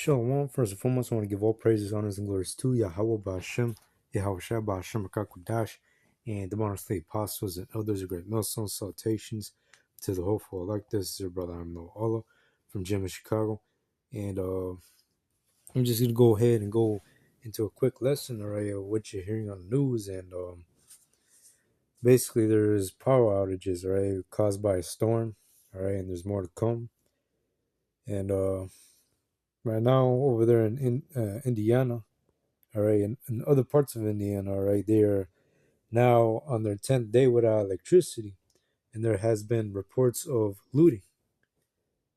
Shalom. First and foremost, I want to give all praises, honors, and glories to Yahweh Ba'Shem, Yahweh Shai Ba'Shem Akakudash, and the modern state apostles and elders of great millstones. Salutations to the hopeful elect. This is your brother, I'm Noah Allah from Jim in Chicago. And I'm just going to go ahead and go into a quick lesson, all right, of what you're hearing on the news. And basically, there's power outages, all right, caused by a storm, all right, and there's more to come. And right now, over there in Indiana, all right, and other parts of Indiana, all right, they are now on their 10th day without electricity, and there has been reports of looting.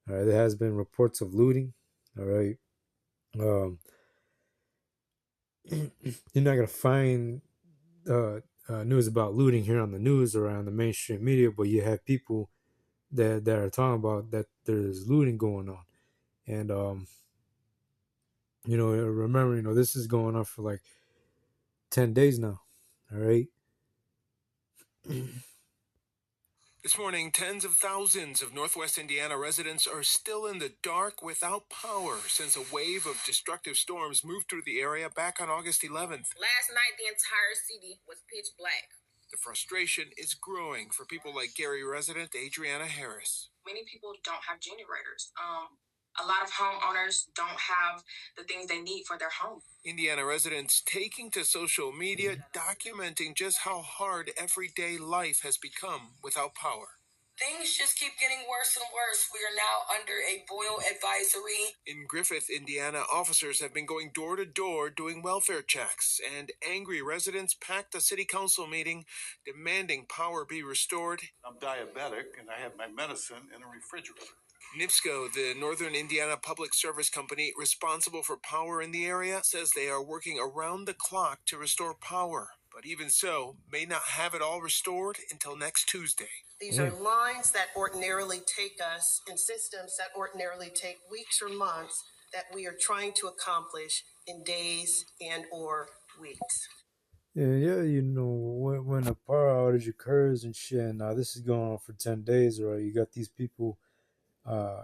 All right, there has been reports of looting. All right, you're not gonna find news about looting here on the news or on the mainstream media, but you have people that are talking about that there's looting going on, and remember, this is going on for like 10 days now. All right. This morning, tens of thousands of Northwest Indiana residents are still in the dark without power since a wave of destructive storms moved through the area back on August 11th. Last night, the entire city was pitch black. The frustration is growing for people like Gary resident Adriana Harris. Many people don't have generators. A lot of homeowners don't have the things they need for their home. Indiana residents taking to social media documenting just how hard everyday life has become without power. Things just keep getting worse and worse. We are now under a boil advisory. In Griffith, Indiana, officers have been going door to door doing welfare checks, and angry residents packed a city council meeting demanding power be restored. I'm diabetic and I have my medicine in a refrigerator. NIPSCO, the Northern Indiana Public Service Company responsible for power in the area, says they are working around the clock to restore power, but even so, may not have it all restored until next Tuesday. These are lines that ordinarily take us in systems that ordinarily take weeks or months that we are trying to accomplish in days and or weeks. Yeah, when a power outage occurs and shit, now this is going on for 10 days, right? You got these people,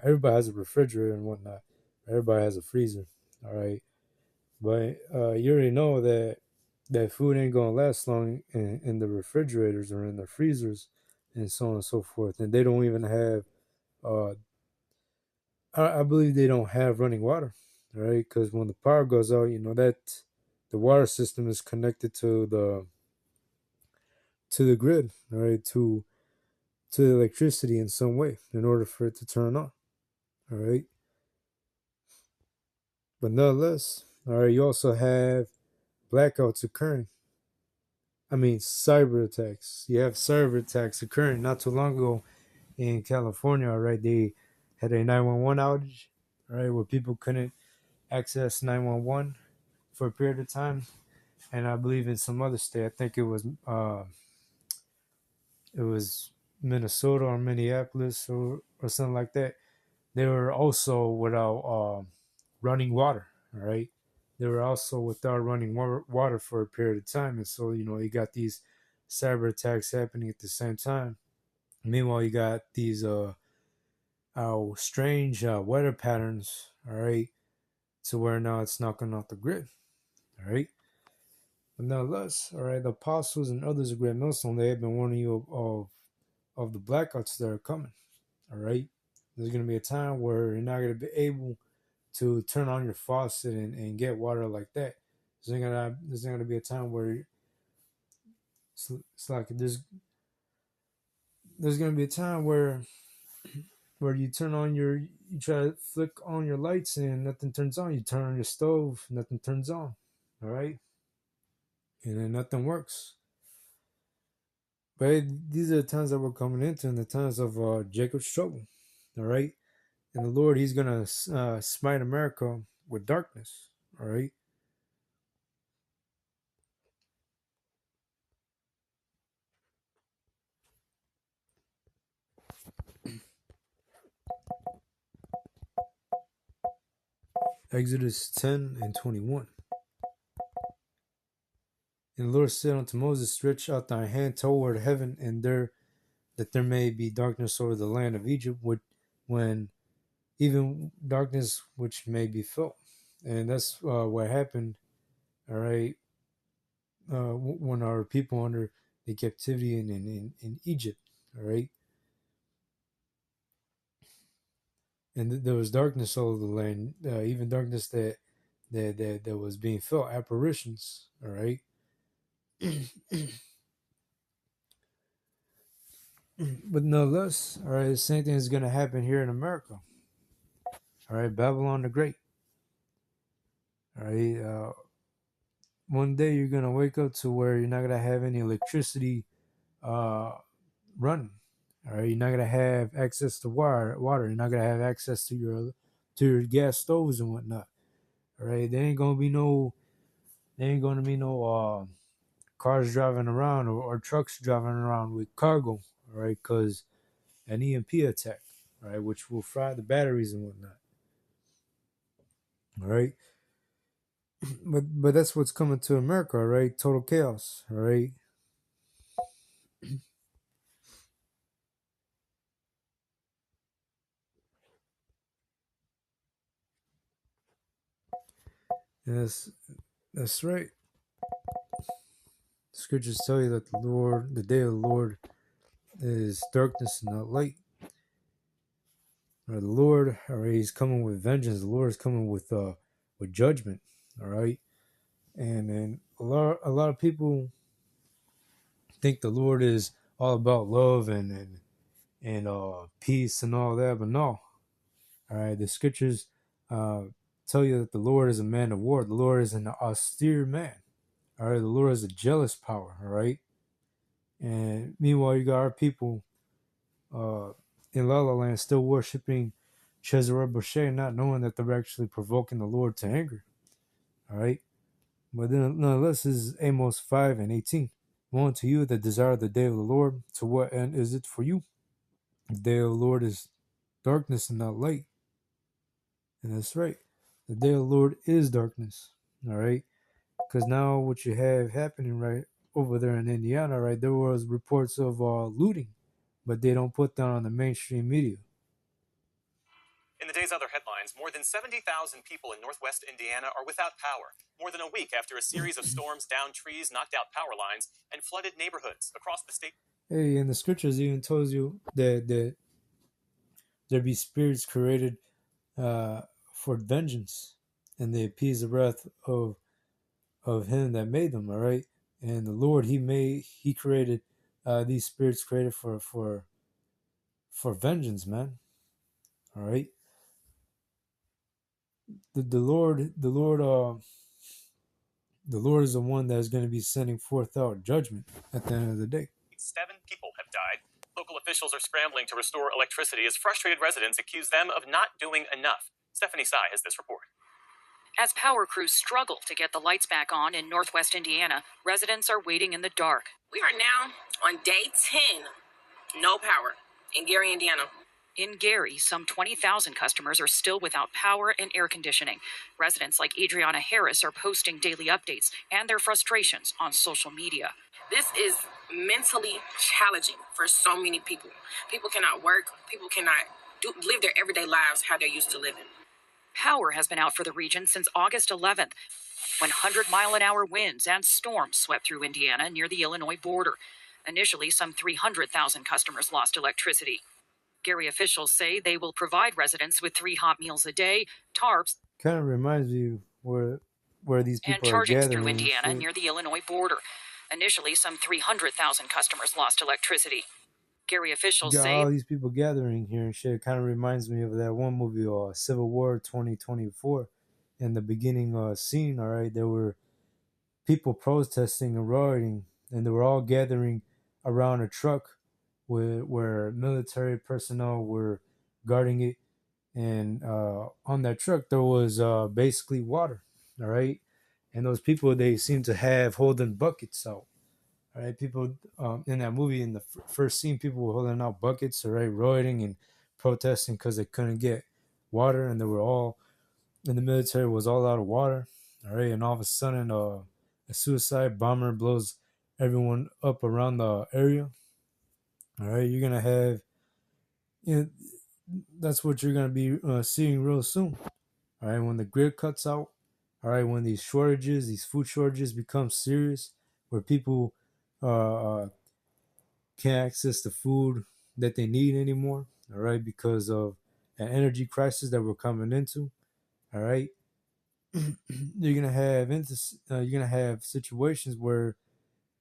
everybody has a refrigerator and whatnot. Everybody has a freezer, all right? But you already know that food ain't going to last long in the refrigerators or in the freezers and so on and so forth. And they don't even have, I believe they don't have running water, right? Because when the power goes out, that the water system is connected to the grid, right? To the electricity in some way in order for it to turn on, all right? But nonetheless, all right, you also have blackouts occurring. I mean, cyber attacks. You have cyber attacks occurring. Not too long ago in California, all right, they had a 911 outage, all right, where people couldn't access 911 for a period of time. And I believe in some other state, I think it was Minnesota or Minneapolis or something like that. They were also without running water, all right? They were also without running water for a period of time. And so, you got these cyber attacks happening at the same time. Meanwhile, you got these strange weather patterns, all right, to where now it's knocking off the grid, all right? But nonetheless, all right, the apostles and others of Great Millstone, they have been warning you of the blackouts that are coming, all right? There's going to be a time where you're not going to be able to turn on your faucet and get water like that. There's going to be a time where it's like there's going to be a time where you try to flick on your lights and nothing turns on. You turn on your stove, nothing turns on, all right? And then nothing works. But these are the times that we're coming into, and the times of Jacob's trouble, all right? And the Lord, he's going to smite America with darkness, all right? Exodus 10 and 21. And the Lord said unto Moses, stretch out thy hand toward heaven, and that there may be darkness over the land of Egypt, when even darkness which may be felt. And that's what happened, all right, when our people under the captivity in Egypt, all right. And there was darkness all over the land, even darkness that was being felt, apparitions, all right. But nonetheless, all right, the same thing is going to happen here in America. All right, Babylon the Great. All right, one day you're going to wake up to where you're not going to have any electricity running. All right, you're not going to have access to water. You're not going to have access to your gas stoves and whatnot. All right, there ain't going to be no cars driving around or trucks driving around with cargo. All right, because an EMP attack, right, which will fry the batteries and whatnot. All right, but that's what's coming to America, right? Total chaos, all right. Yes, that's right. Scriptures tell you that the day of the Lord, is darkness and not light. Or the Lord, all right, He's coming with vengeance. The Lord is coming with judgment, all right. And a lot of people think the Lord is all about love and peace and all that, but no. All right, the scriptures tell you that the Lord is a man of war. The Lord is an austere man. All right, the Lord is a jealous power. All right, and meanwhile, you got our people in La La Land still worshiping Cesare Borgia, not knowing that they're actually provoking the Lord to anger. All right, but then nonetheless, this is Amos 5:18. Woe unto you that desire the day of the Lord. To what end is it for you? The day of the Lord is darkness and not light. And that's right. The day of the Lord is darkness. All right. Because now what you have happening right over there in Indiana, right, there was reports of looting, but they don't put that on the mainstream media. In the day's other headlines, more than 70,000 people in northwest Indiana are without power, more than a week after a series of storms downed trees, knocked out power lines, and flooded neighborhoods across the state. Hey, and the scriptures even tells you that there be spirits created for vengeance, and they appease the wrath of him that made them. All right, and the Lord he created these spirits created for vengeance, man. All right, the Lord is the one that is going to be sending forth out judgment at the end of the day. 7 people have died. Local officials are scrambling to restore electricity as frustrated residents accuse them of not doing enough. Stephanie Sy has this report. As power crews struggle to get the lights back on in northwest Indiana, residents are waiting in the dark. We are now on day 10. No power in Gary, Indiana. In Gary, some 20,000 customers are still without power and air conditioning. Residents like Adriana Harris are posting daily updates and their frustrations on social media. This is mentally challenging for so many people. People cannot work. People cannot live their everyday lives how they're used to living. Power has been out for the region since August 11th, when 100-mile-an-hour winds and storms swept through Indiana near the Illinois border. Initially, some 300,000 customers lost electricity. Gary officials say they will provide residents with 3 hot meals a day, tarps, Kind of reminds me where these and people are charging gathering through and Indiana shit. near the Illinois border. Initially, some 300,000 customers lost electricity. Gary officials Got say all these people gathering here and shit. It kind of reminds me of that one movie, Civil War 2024. In the beginning scene, all right, there were people protesting and rioting, and they were all gathering around a truck where military personnel were guarding it. And on that truck, there was basically water, all right? And those people, they seem to have holding buckets out. All right, people in that movie, in the first scene, people were holding out buckets, all right, rioting and protesting because they couldn't get water, and they were all, and the military was all out of water, all right, and all of a sudden, a suicide bomber blows everyone up around the area. All right, you're gonna have, that's what you're gonna be seeing real soon. All right, when the grid cuts out, all right, when these shortages, these food shortages become serious, where people can't access the food that they need anymore, all right, because of an energy crisis that we're coming into, all right, you're gonna have situations where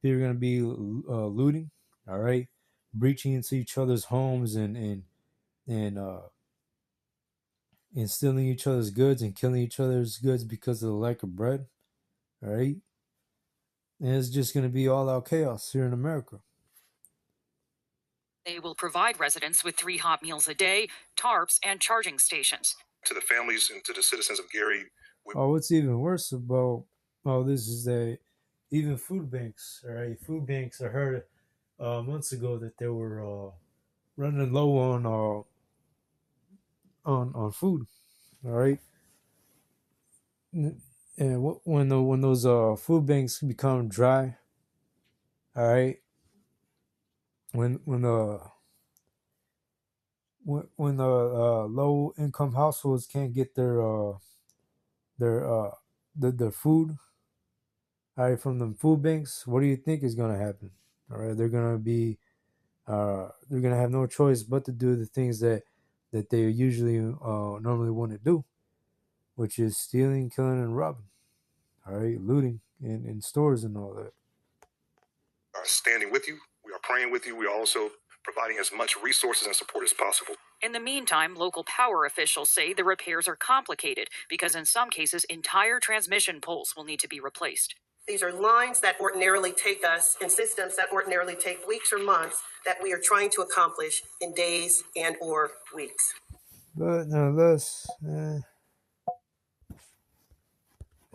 people are gonna be looting, all right, breaching into each other's homes and stealing each other's goods and killing each other's goods because of the lack of bread, all right, and it's just gonna be all out chaos here in America. They will provide residents with 3 hot meals a day, tarps, and charging stations. To the families and to the citizens of Gary. What's even worse about all this is that even food banks, all right, food banks, I heard months ago that they were running low on food, all right, and when those food banks become dry, all right, when the low income households can't get their food, all right, from the food banks, what do you think is gonna happen? All right, they're gonna have no choice but to do the things that they usually normally want to do, which is stealing, killing, and robbing. All right, looting in stores and all that. Are standing with you. We are praying with you. We are also providing as much resources and support as possible. In the meantime, local power officials say the repairs are complicated because in some cases, entire transmission poles will need to be replaced. These are lines that ordinarily take us and systems that ordinarily take weeks or months that we are trying to accomplish in days and or weeks. But nonetheless, had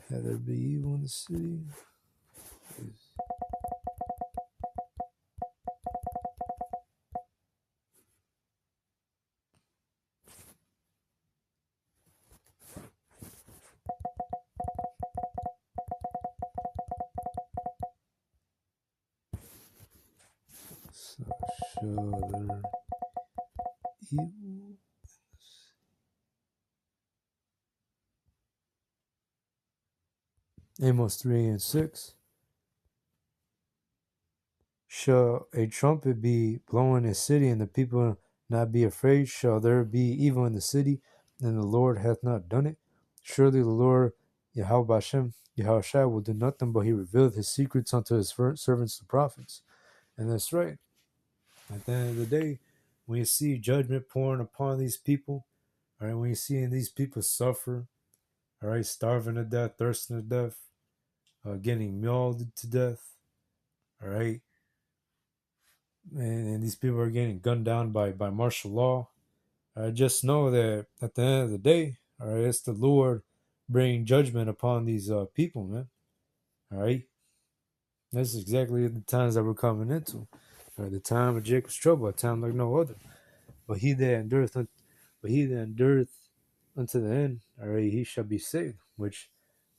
there be evil in the city? So show there evil. Amos 3:6. Shall a trumpet be blown in the city, and the people not be afraid? Shall there be evil in the city, and the Lord hath not done it? Surely the Lord Yahweh Yahushua will do nothing, but he revealed his secrets unto his servants the prophets. And that's right. At the end of the day, when you see judgment pouring upon these people, all right, when you see these people suffer, all right, starving to death, thirsting to death, getting mauled to death, all right, and these people are getting gunned down by martial law, just know that at the end of the day, all right, it's the Lord bringing judgment upon these people, man. All right, that's exactly the times that we're coming into. All right, the time of Jacob's trouble, a time like no other. But he that endureth unto the end, all right, he shall be saved. Which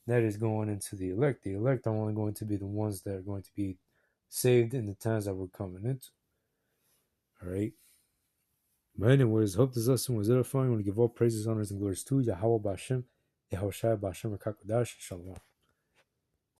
that is going into the elect. The elect are only going to be the ones that are going to be saved in the times that we're coming into. All right. But anyways, hope this lesson was edifying. I want to give all praises, honors, and glories to Yahweh Bashem, Yahushua Bashem, Rakakodash, Shalom.